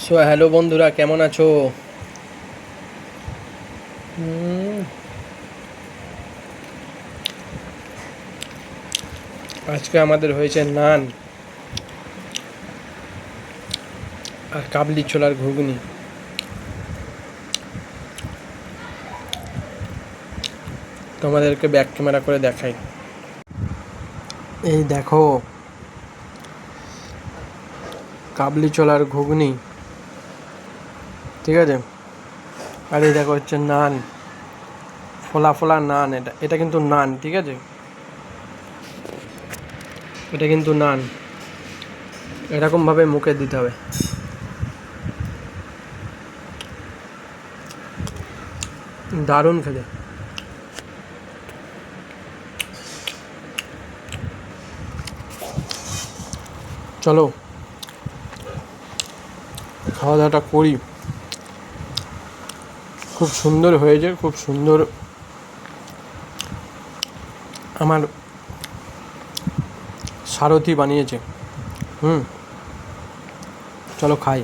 So hello বন্ধুরা, কেমন আছো? আজকে আমাদের হয়েছে নান আর কাবলি ছোলার ঘুগনি। তোমাদেরকে ব্যাক ক্যামেরা করে দেখাই। এই দেখো, কাবলি ছোলার ঘুগনি, ঠিক আছে। আর এই দেখো হচ্ছে নান, ফোলা ফোলা নান। এটা এটা কিন্তু নান, ঠিক আছে। এটা কিন্তু নান, এরকমভাবে মুখে দিতে হবে। দারুণ খেতে। চলো খাওয়া দাওয়াটা করি। খুব সুন্দর হয়েছে, খুব সুন্দর। আমার সারথি বানিয়েছে। চলো খাই।